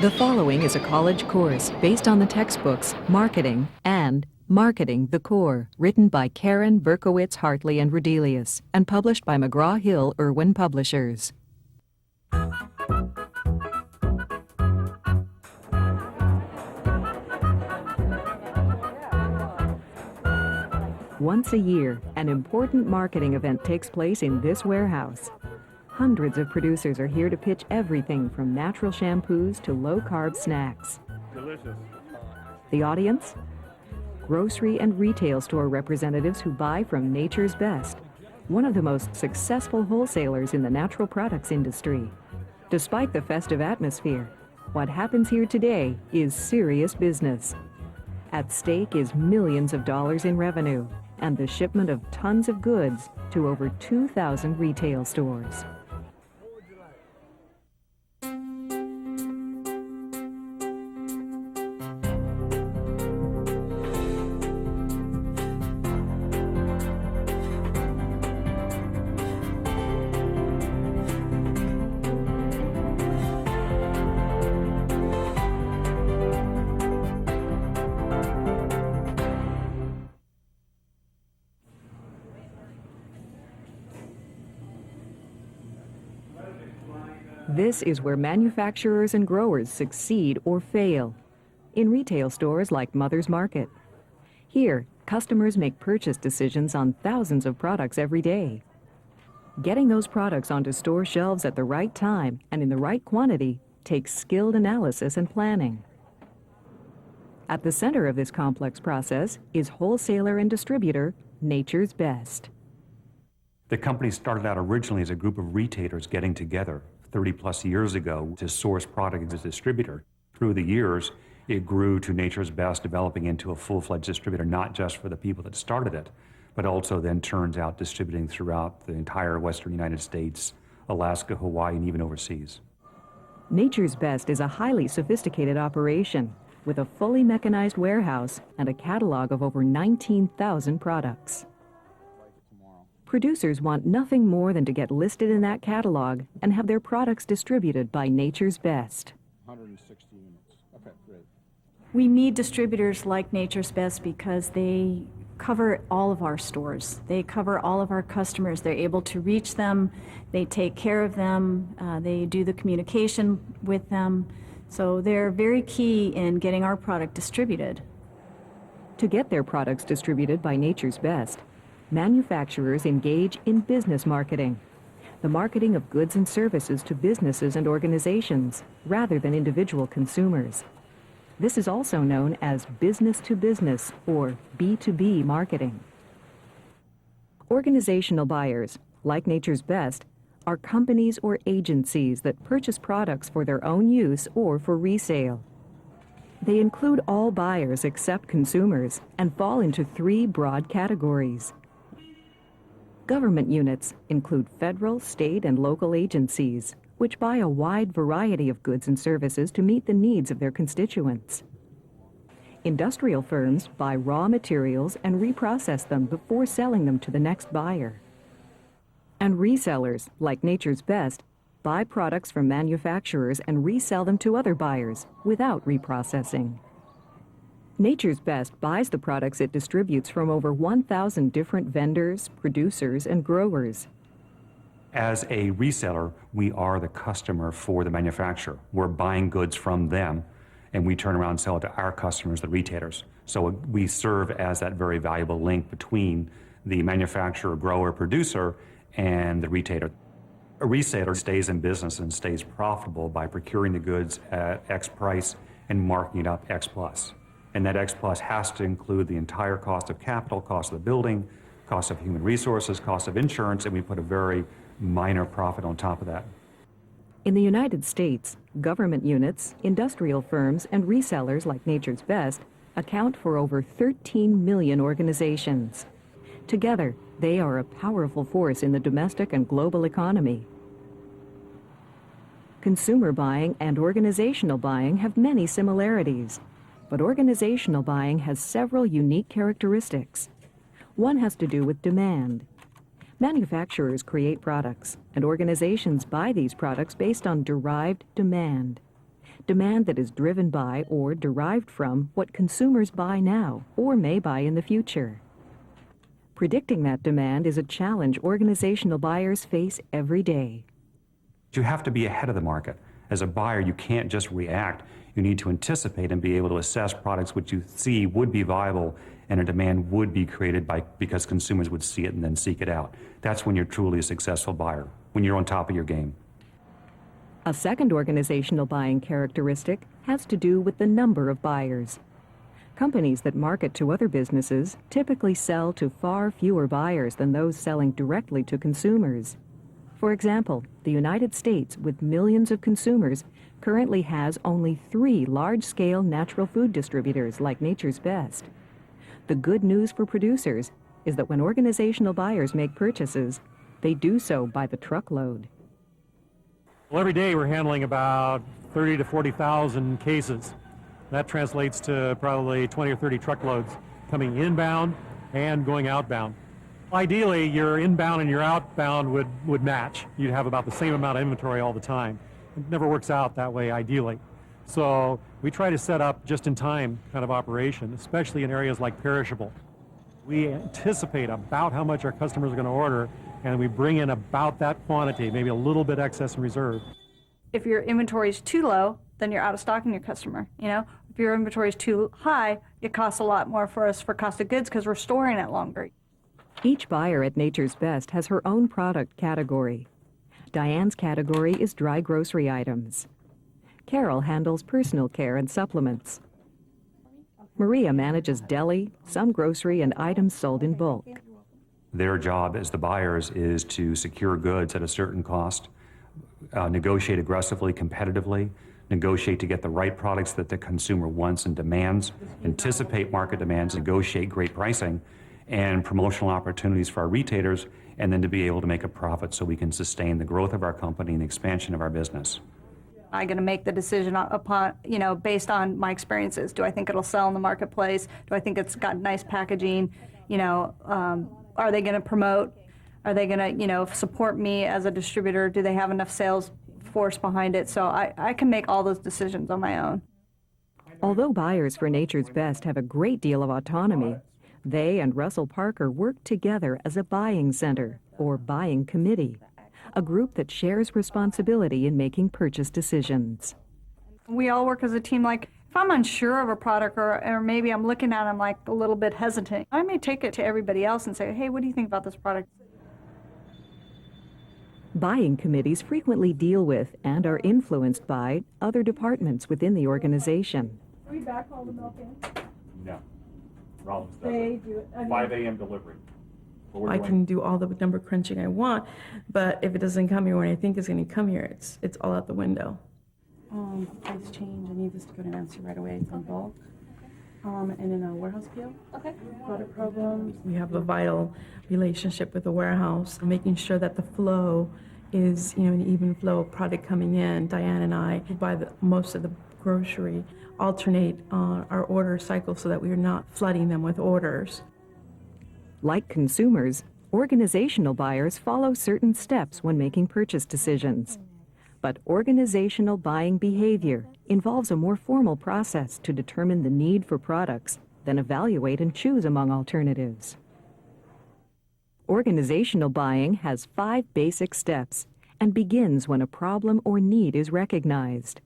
The following is a college course based on the textbooks Marketing and Marketing the Core, written by Karen Berkowitz Hartley and Rodelius, and published by McGraw-Hill Irwin Publishers. Once a year, an important marketing event takes place in this warehouse. Hundreds of producers are here to pitch everything from natural shampoos to low-carb snacks. Delicious. The audience? Grocery and retail store representatives who buy from Nature's Best, one of the most successful wholesalers in the natural products industry. Despite the festive atmosphere, what happens here today is serious business. At stake is millions of dollars in revenue and the shipment of tons of goods to over 2,000 retail stores. This is where manufacturers and growers succeed or fail, in retail stores like Mother's Market. Here, customers make purchase decisions on thousands of products every day. Getting those products onto store shelves at the right time and in the right quantity takes skilled analysis and planning. At the center of this complex process is wholesaler and distributor Nature's Best. The company started out originally as a group of retailers getting together 30 plus years ago to source product as a distributor. Through the years, it grew to Nature's Best, developing into a full-fledged distributor, not just for the people that started it, but also then turns out distributing throughout the entire western United States, Alaska, Hawaii, and even overseas. Nature's Best is a highly sophisticated operation with a fully mechanized warehouse and a catalog of over 19,000 products. Producers want nothing more than to get listed in that catalog and have their products distributed by Nature's Best. 160 units. Okay, great. We need distributors like Nature's Best because they cover all of our stores. They cover all of our customers. They're able to reach them. They take care of them. They do the communication with them. So they're very key in getting our product distributed. To get their products distributed by Nature's Best, manufacturers engage in business marketing, the marketing of goods and services to businesses and organizations rather than individual consumers. This is also known as business-to-business or B2B marketing. Organizational buyers, like Nature's Best, are companies or agencies that purchase products for their own use or for resale. They include all buyers except consumers and fall into three broad categories. Government units include federal, state, and local agencies, which buy a wide variety of goods and services to meet the needs of their constituents. Industrial firms buy raw materials and reprocess them before selling them to the next buyer. And resellers, like Nature's Best, buy products from manufacturers and resell them to other buyers without reprocessing. Nature's Best buys the products it distributes from over 1,000 different vendors, producers, and growers. As a reseller, we are the customer for the manufacturer. We're buying goods from them, and we turn around and sell it to our customers, the retailers. So we serve as that very valuable link between the manufacturer, grower, producer, and the retailer. A reseller stays in business and stays profitable by procuring the goods at X price and marking it up X plus. And that X plus has to include the entire cost of capital, cost of the building, cost of human resources, cost of insurance, and we put a very minor profit on top of that. In the United States, government units, industrial firms, and resellers like Nature's Best account for over 13 million organizations. Together, they are a powerful force in the domestic and global economy. Consumer buying and organizational buying have many similarities, but organizational buying has several unique characteristics. One has to do with demand. Manufacturers create products, and organizations buy these products based on derived demand. demand that is driven by or derived from what consumers buy now or may buy in the future. Predicting that demand is a challenge organizational buyers face every day. You have to be ahead of the market. As a buyer, you can't just react. You need to anticipate and be able to assess products which you see would be viable and a demand would be created because consumers would see it and then seek it out. That's when you're truly a successful buyer, when you're on top of your game. A second organizational buying characteristic has to do with the number of buyers. Companies that market to other businesses typically sell to far fewer buyers than those selling directly to consumers. For example, the United States, with millions of consumers, currently has only 3 large-scale natural food distributors like Nature's Best. The good news for producers is that when organizational buyers make purchases, they do so by the truckload. Well, every day we're handling about 30 to 40,000 cases. That translates to probably 20 or 30 truckloads coming inbound and going outbound. Ideally, your inbound and your outbound would match. You'd have about the same amount of inventory all the time. It never works out that way, ideally. So we try to set up just-in-time kind of operation, especially in areas like perishable. We anticipate about how much our customers are going to order, and we bring in about that quantity, maybe a little bit excess in reserve. If your inventory is too low, then you're out of stocking your customer. If your inventory is too high, it costs a lot more for us for cost of goods because we're storing it longer. Each buyer at Nature's Best has her own product category. Diane's category is dry grocery items. Carol handles personal care and supplements. Maria manages deli, some grocery, and items sold in bulk. Their job as the buyers is to secure goods at a certain cost, negotiate aggressively, competitively, negotiate to get the right products that the consumer wants and demands, anticipate market demands, negotiate great pricing, and promotional opportunities for our retailers, and then to be able to make a profit so we can sustain the growth of our company and the expansion of our business. I'm going to make the decision upon, based on my experiences. Do I think it'll sell in the marketplace? Do I think it's got nice packaging? Are they going to promote? Are they going to, support me as a distributor? Do they have enough sales force behind it? So I can make all those decisions on my own. Although buyers for Nature's Best have a great deal of autonomy, they and Russell Parker work together as a buying center, or buying committee, a group that shares responsibility in making purchase decisions. We all work as a team. Like, if I'm unsure of a product or maybe I'm looking at it, I'm like a little bit hesitant, I may take it to everybody else and say, hey, what do you think about this product? Buying committees frequently deal with and are influenced by other departments within the organization. Can we back all the milk in? No. Rollins does They do it. 5 a.m. delivery. I can do all the number crunching I want, but if it doesn't come here when I think it's going to come here, it's all out the window. Price change, I need this to go to Nancy right away. It's on bulk. And in a warehouse PO. Okay. Product programs. We have a vital relationship with the warehouse, making sure that the flow is, an even flow of product coming in. Diane and I, who buy most of the grocery, alternate our order cycle so that we are not flooding them with orders. Like consumers, organizational buyers follow certain steps when making purchase decisions. But organizational buying behavior involves a more formal process to determine the need for products, then evaluate and choose among alternatives. Organizational buying has 5 basic steps and begins when a problem or need is recognized.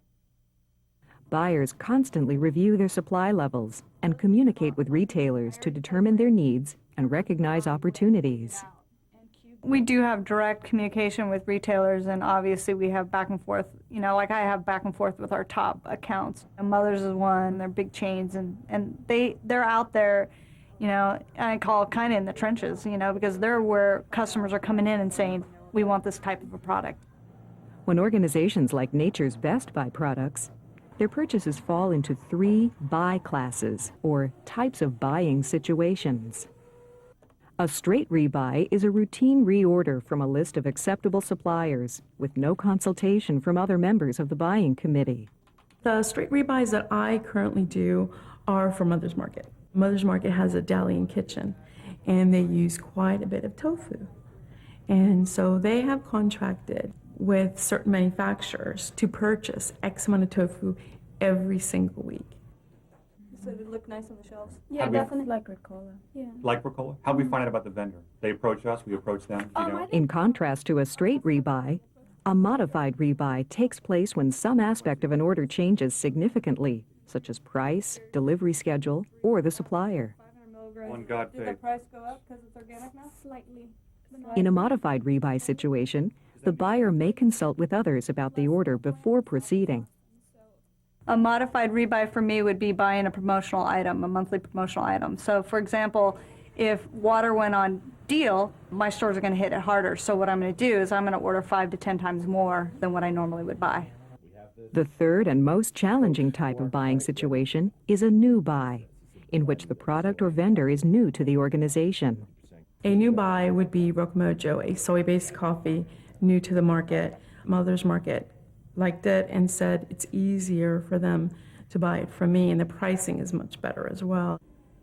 Buyers constantly review their supply levels and communicate with retailers to determine their needs and recognize opportunities. We do have direct communication with retailers, and obviously we have back and forth, like I have back and forth with our top accounts. Mother's is one, they're big chains, and they're out there, I call kind of in the trenches, because they're where customers are coming in and saying, we want this type of a product. When organizations like Nature's Best buy products, their purchases fall into 3 buy classes, or types of buying situations. A straight rebuy is a routine reorder from a list of acceptable suppliers with no consultation from other members of the buying committee. The straight rebuys that I currently do are for Mother's Market. Mother's Market has a deli and kitchen, and they use quite a bit of tofu. And so they have contracted with certain manufacturers to purchase X amount of tofu every single week. So it look nice on the shelves. Yeah, definitely. Like Ricola. Yeah. Like Ricola? How do we find out about the vendor? They approach us, we approach them, you know? In contrast to a straight rebuy, a modified rebuy takes place when some aspect of an order changes significantly, such as price, delivery schedule, or the supplier. On God Did the faith. price go up because it's organic now? Slightly. In a modified rebuy situation, the buyer may consult with others about the order before proceeding. A modified rebuy for me would be buying a promotional item, a monthly promotional item. So for example, if water went on deal, my stores are going to hit it harder. So what I'm going to do is I'm going to order 5 to 10 times more than what I normally would buy. The third and most challenging type of buying situation is a new buy, in which the product or vendor is new to the organization. A new buy would be Rokumojo, a soy-based coffee new to the market. Mother's Market liked it and said it's easier for them to buy it from me, and the pricing is much better as well.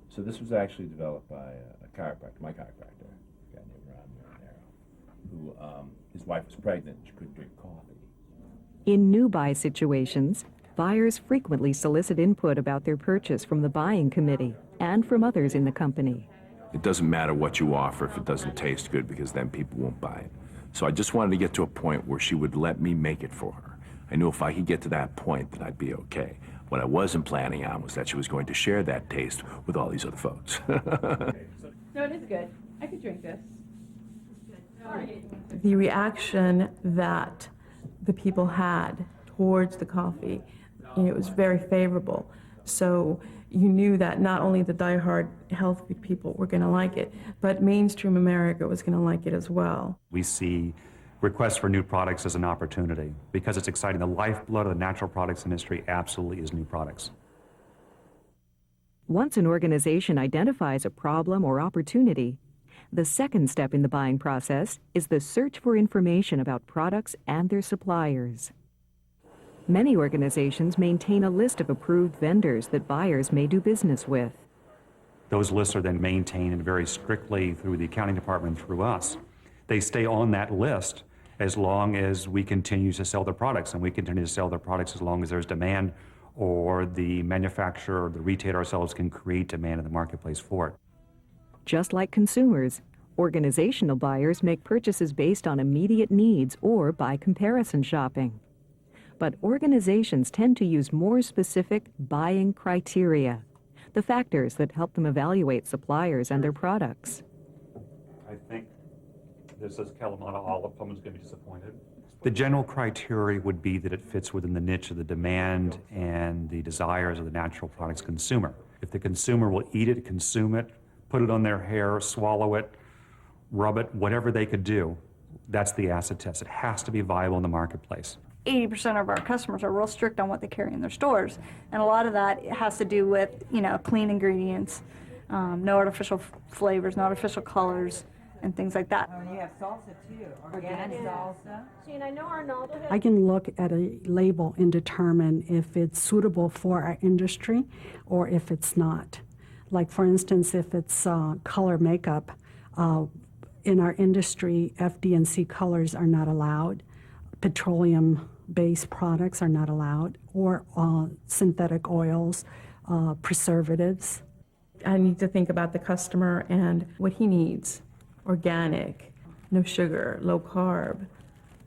So this was actually developed by a chiropractor, my chiropractor, a guy named Ron Marinero, who his wife was pregnant and she couldn't drink coffee. In new buy situations, buyers frequently solicit input about their purchase from the buying committee and from others in the company. It doesn't matter what you offer if it doesn't taste good, because then people won't buy it. So I just wanted to get to a point where she would let me make it for her. I knew if I could get to that point, then I'd be okay. What I wasn't planning on was that she was going to share that taste with all these other folks. No, it is good. I could drink this. The reaction that the people had towards the coffee, it was very favorable. So you knew that not only the diehard health food people were going to like it, but mainstream America was going to like it as well. We see requests for new products as an opportunity because it's exciting. The lifeblood of the natural products industry absolutely is new products. Once an organization identifies a problem or opportunity, the second step in the buying process is the search for information about products and their suppliers. Many organizations maintain a list of approved vendors that buyers may do business with. Those lists are then maintained very strictly through the accounting department and through us. They stay on that list as long as we continue to sell their products, and we continue to sell their products as long as there's demand or the manufacturer or the retailer ourselves can create demand in the marketplace for it. Just like consumers, organizational buyers make purchases based on immediate needs or by comparison shopping. But organizations tend to use more specific buying criteria, the factors that help them evaluate suppliers and their products. I think this says Kalamata olive. Someone's going to be disappointed. The general criteria would be that it fits within the niche of the demand and the desires of the natural products consumer. If the consumer will eat it, consume it, put it on their hair, swallow it, rub it, whatever they could do, that's the acid test. It has to be viable in the marketplace. 80% of our customers are real strict on what they carry in their stores. And a lot of that has to do with, clean ingredients, no artificial flavors, no artificial colors, and things like that. Oh, you have salsa too, organic salsa. Gene, I know Arnaldo I can look at a label and determine if it's suitable for our industry or if it's not. Like, for instance, if it's color makeup, in our industry, FD&C colors are not allowed. Petroleum-based products are not allowed, or synthetic oils, preservatives. I need to think about the customer and what he needs. Organic, no sugar, low carb,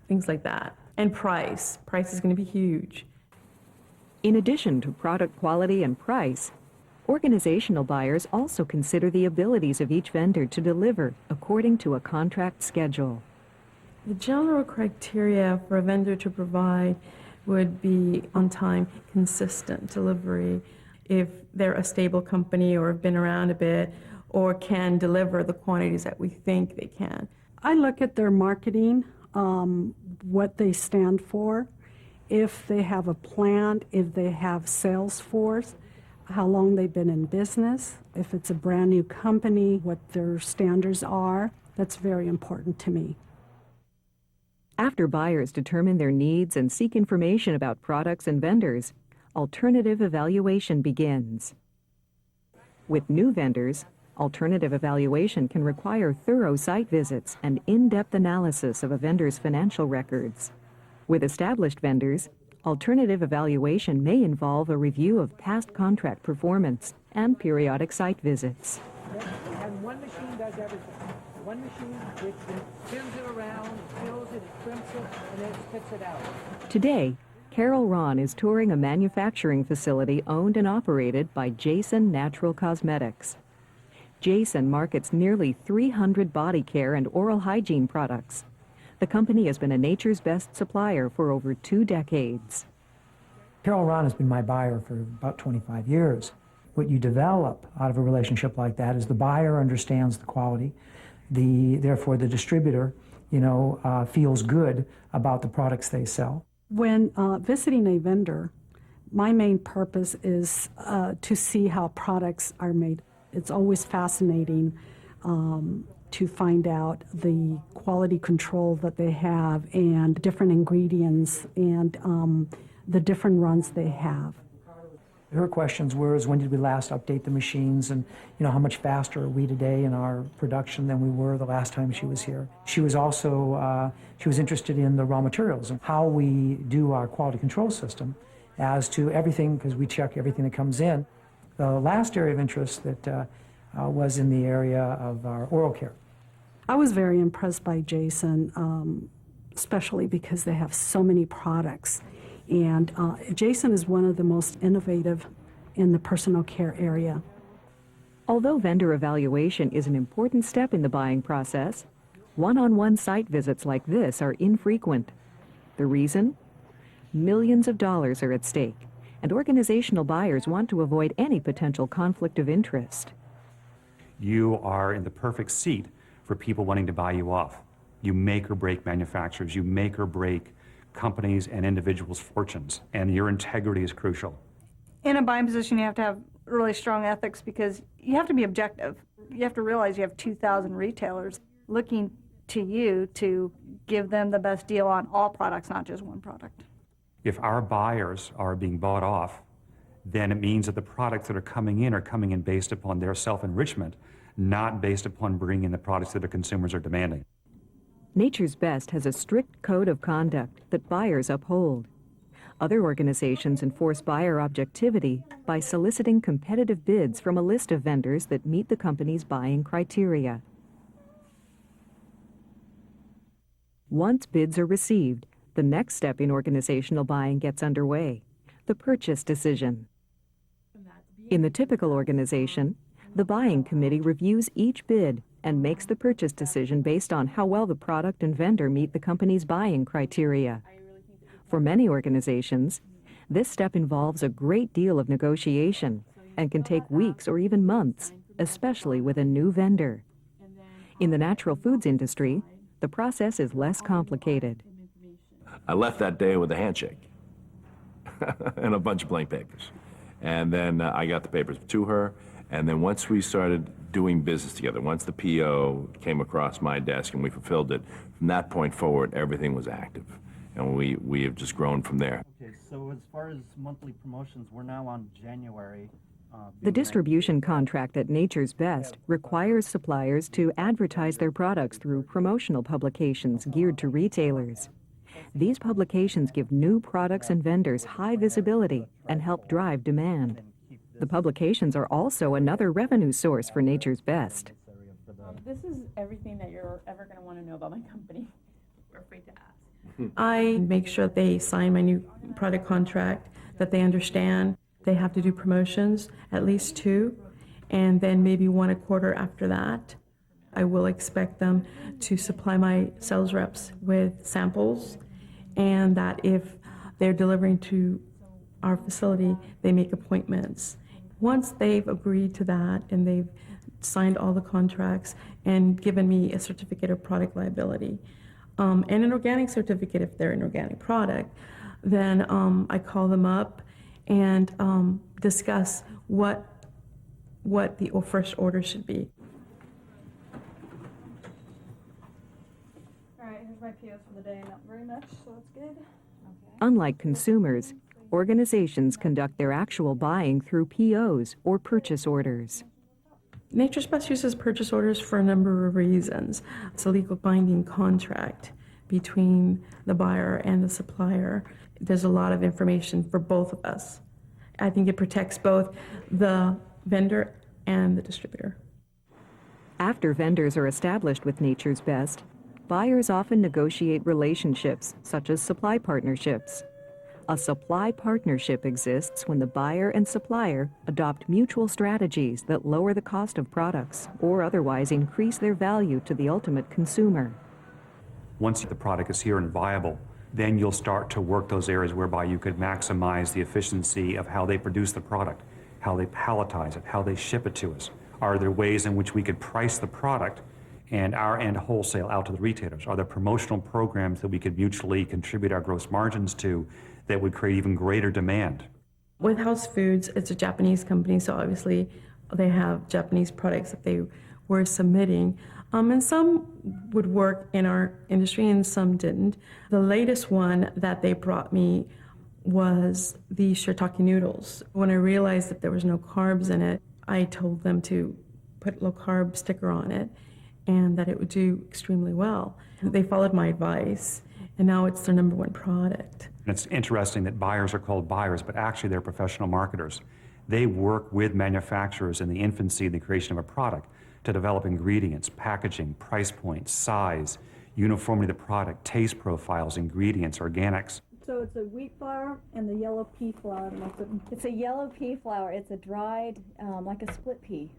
things like that. And price. Price is going to be huge. In addition to product quality and price, organizational buyers also consider the abilities of each vendor to deliver according to a contract schedule. The general criteria for a vendor to provide would be on-time, consistent delivery, if they're a stable company or have been around a bit, or can deliver the quantities that we think they can. I look at their marketing, what they stand for, if they have a plan, if they have sales force, how long they've been in business, if it's a brand new company, what their standards are. That's very important to me. After buyers determine their needs and seek information about products and vendors, alternative evaluation begins. With new vendors, Alternative evaluation can require thorough site visits and in-depth analysis of a vendor's financial records. With established vendors, alternative evaluation may involve a review of past contract performance and periodic site visits. And one machine does everything. One machine which spins it around, fills it, crimps it, and then spits it out. Today, Carol Ron is touring a manufacturing facility owned and operated by Jason Natural Cosmetics. Jason markets nearly 300 body care and oral hygiene products. The company has been a Nature's Best supplier for over 2 decades. Carol Ron has been my buyer for about 25 years. What you develop out of a relationship like that is the buyer understands the quality, therefore the distributor, feels good about the products they sell. When visiting a vendor, my main purpose is to see how products are made. It's always fascinating to find out the quality control that they have and different ingredients and the different runs they have. Her questions were, when did we last update the machines, and how much faster are we today in our production than we were the last time she was here. She was also she was interested in the raw materials and how we do our quality control system as to everything, because we check everything that comes in. The last area of interest that was in the area of our oral care. I was very impressed by Jason, especially because they have so many products. And Jason is one of the most innovative in the personal care area. Although vendor evaluation is an important step in the buying process, one-on-one site visits like this are infrequent. The reason? Millions of dollars are at stake, and organizational buyers want to avoid any potential conflict of interest. You are in the perfect seat for people wanting to buy you off. You make or break manufacturers. You make or break companies and individuals' fortunes, and your integrity is crucial. In a buying position, you have to have really strong ethics because you have to be objective. You have to realize you have 2,000 retailers looking to you to give them the best deal on all products, not just one product. If our buyers are being bought off, then it means that the products that are coming in based upon their self-enrichment, not based upon bringing in the products that the consumers are demanding. Nature's Best has a strict code of conduct that buyers uphold. Other organizations enforce buyer objectivity by soliciting competitive bids from a list of vendors that meet the company's buying criteria. Once bids are received, the next step in organizational buying gets underway, the purchase decision. In the typical organization, the buying committee reviews each bid and makes the purchase decision based on how well the product and vendor meet the company's buying criteria. For many organizations, this step involves a great deal of negotiation and can take weeks or even months, especially with a new vendor. In the natural foods industry, the process is less complicated. I left that day with a handshake and a bunch of blank papers. And then I got the papers to her. And then once we started doing business together, once the PO came across my desk and we fulfilled it, from that point forward, everything was active. And we have just grown from there. Okay, so as far as monthly promotions, we're now on January. The distribution contract at Nature's Best requires suppliers to advertise their products through promotional publications geared to retailers. These publications give new products and vendors high visibility and help drive demand. The publications are also another revenue source for Nature's Best. This is everything that you're ever going to want to know about my company. We're afraid to ask. I make sure they sign my new product contract, that they understand they have to do promotions, at least 2, and then maybe 1 a quarter after that. I will expect them to supply my sales reps with samples, and that if they're delivering to our facility, they make appointments. Once they've agreed to that and they've signed all the contracts and given me a certificate of product liability, and an organic certificate if they're an organic product, then I call them up and discuss what the first order should be. All right, here's my POs for the day. Not very much, so that's good. Okay. Unlike consumers, organizations conduct their actual buying through POs or purchase orders. Nature's Best uses purchase orders for a number of reasons. It's a legal binding contract between the buyer and the supplier. There's a lot of information for both of us. I think it protects both the vendor and the distributor. After vendors are established with Nature's Best, buyers often negotiate relationships, such as supply partnerships. A supply partnership exists when the buyer and supplier adopt mutual strategies that lower the cost of products or otherwise increase their value to the ultimate consumer. Once the product is here and viable, then you'll start to work those areas whereby you could maximize the efficiency of how they produce the product, how they palletize it, how they ship it to us. Are there ways in which we could price the product and our end wholesale out to the retailers? Are there promotional programs that we could mutually contribute our gross margins to that would create even greater demand? With House Foods, it's a Japanese company, so obviously they have Japanese products that they were submitting. And some would work in our industry and some didn't. The latest one that they brought me was the shiitake noodles. When I realized that there was no carbs in it, I told them to put low carb sticker on it and that it would do extremely well. They followed my advice, and now it's their number one product. And it's interesting that buyers are called buyers, but actually they're professional marketers. They work with manufacturers in the infancy and the creation of a product to develop ingredients, packaging, price points, size, uniformity of the product, taste profiles, ingredients, organics. So it's a wheat flour and the yellow pea flour. It's a yellow pea flour. It's a dried, like a split pea.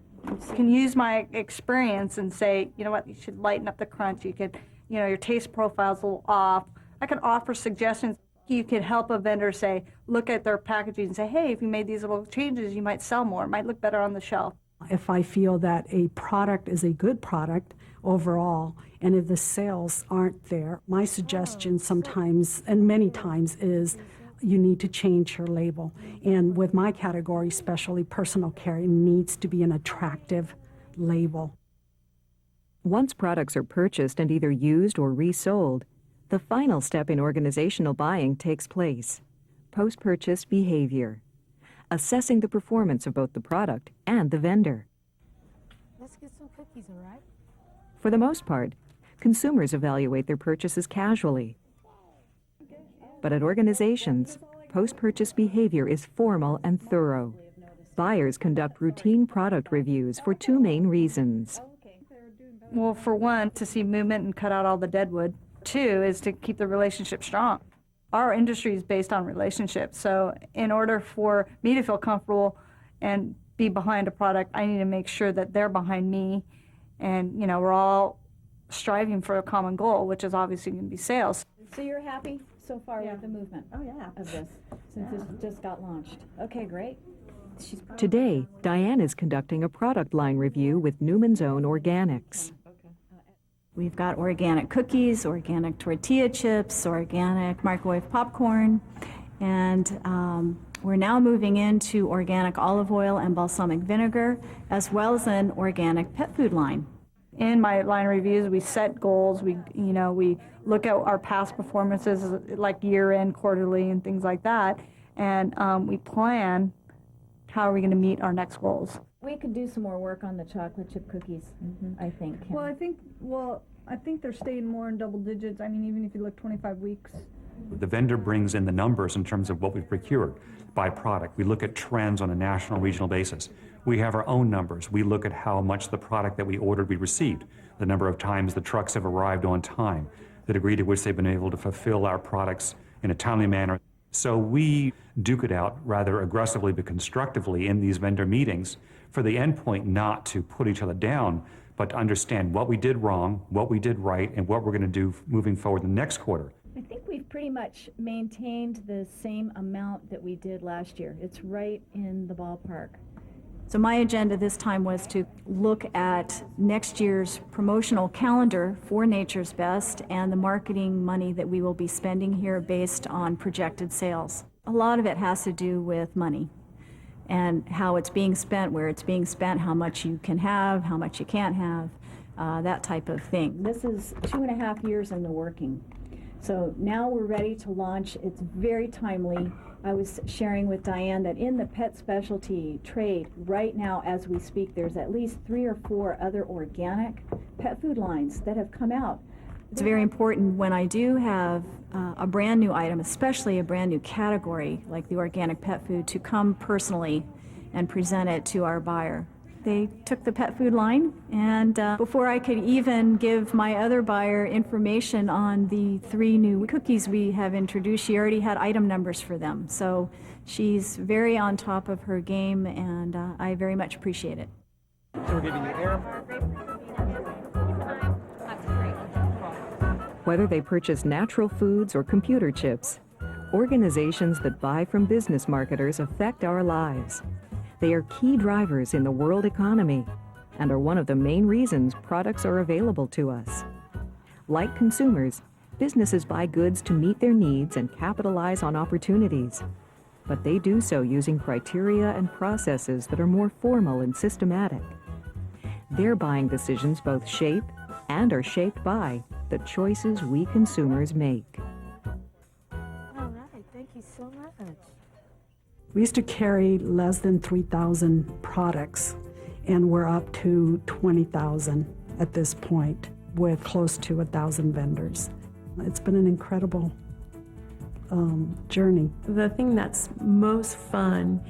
Can use my experience and say, you know what, you should lighten up the crunch. You could, you know, your taste profile's a little off. I can offer suggestions. You could help a vendor say, look at their packaging and say, hey, if you made these little changes, you might sell more. It might look better on the shelf. If I feel that a product is a good product overall, and if the sales aren't there, my suggestion sometimes, and many times, is you need to change your label. And with my category, especially personal care, it needs to be an attractive label. Once products are purchased and either used or resold, the final step in organizational buying takes place: post-purchase behavior, assessing the performance of both the product and the vendor. Let's get some cookies, all right? For the most part, consumers evaluate their purchases casually. But at organizations, post-purchase behavior is formal and thorough. Buyers conduct routine product reviews for two main reasons. Well, for one, to see movement and cut out all the deadwood. Two is to keep the relationship strong. Our industry is based on relationships, so in order for me to feel comfortable and be behind a product, I need to make sure that they're behind me, and you know, we're all striving for a common goal, which is obviously going to be sales. So you're happy so far with the movement of this, since this just got launched? Okay, great. Today, Diane is conducting a product line review with Newman's Own Organics. We've got organic cookies, organic tortilla chips, organic microwave popcorn, and we're now moving into organic olive oil and balsamic vinegar, as well as an organic pet food line. In my line reviews, we set goals. We look at our past performances, like year-end, quarterly, and things like that, and we plan how are we going to meet our next goals. We could do some more work on the chocolate chip cookies, I think. Well, I think they're staying more in double digits. I mean, even if you look 25 weeks. The vendor brings in the numbers in terms of what we've procured by product. We look at trends on a national, regional basis. We have our own numbers. We look at how much the product that we ordered we received, the number of times the trucks have arrived on time, the degree to which they've been able to fulfill our products in a timely manner. So we duke it out rather aggressively but constructively in these vendor meetings for the end point not to put each other down, but to understand what we did wrong, what we did right, and what we're going to do moving forward the next quarter. I think we've pretty much maintained the same amount that we did last year. It's right in the ballpark. So my agenda this time was to look at next year's promotional calendar for Nature's Best and the marketing money that we will be spending here based on projected sales. A lot of it has to do with money and how it's being spent, where it's being spent, how much you can have, how much you can't have, that type of thing. This is 2.5 years in the working. So now we're ready to launch. It's very timely. I was sharing with Diane that in the pet specialty trade right now as we speak, there's at least 3 or 4 other organic pet food lines that have come out. It's very important when I do have a brand new item, especially a brand new category like the organic pet food, to come personally and present it to our buyer. They took the pet food line, and before I could even give my other buyer information on the 3 new cookies we have introduced, she already had item numbers for them. So she's very on top of her game, and I very much appreciate it. So we're giving you air. Whether they purchase natural foods or computer chips, organizations that buy from business marketers affect our lives. They are key drivers in the world economy and are one of the main reasons products are available to us. Like consumers, businesses buy goods to meet their needs and capitalize on opportunities. But they do so using criteria and processes that are more formal and systematic. Their buying decisions both shape and are shaped by the choices we consumers make. All right, thank you so much. We used to carry less than 3,000 products, and we're up to 20,000 at this point with close to 1,000 vendors. It's been an incredible journey. The thing that's most fun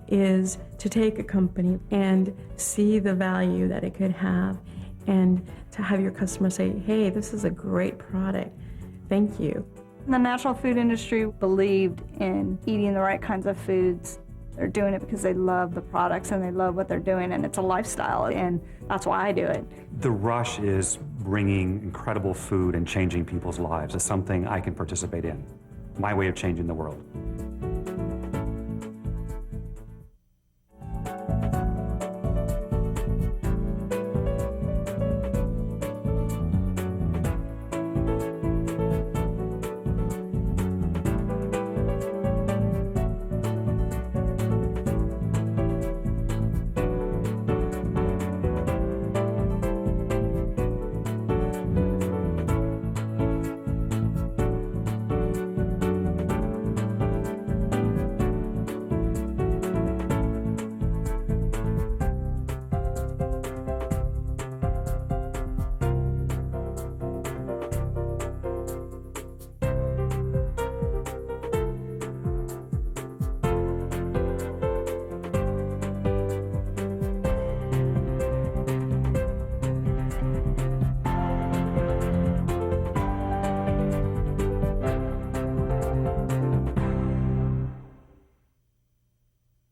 is to take a company and see the value that it could have, and to have your customer say, hey, this is a great product, thank you. The natural food industry believed in eating the right kinds of foods. They're doing it because they love the products and they love what they're doing, and it's a lifestyle, and that's why I do it. The Rush is bringing incredible food and changing people's lives. It's something I can participate in. My way of changing the world.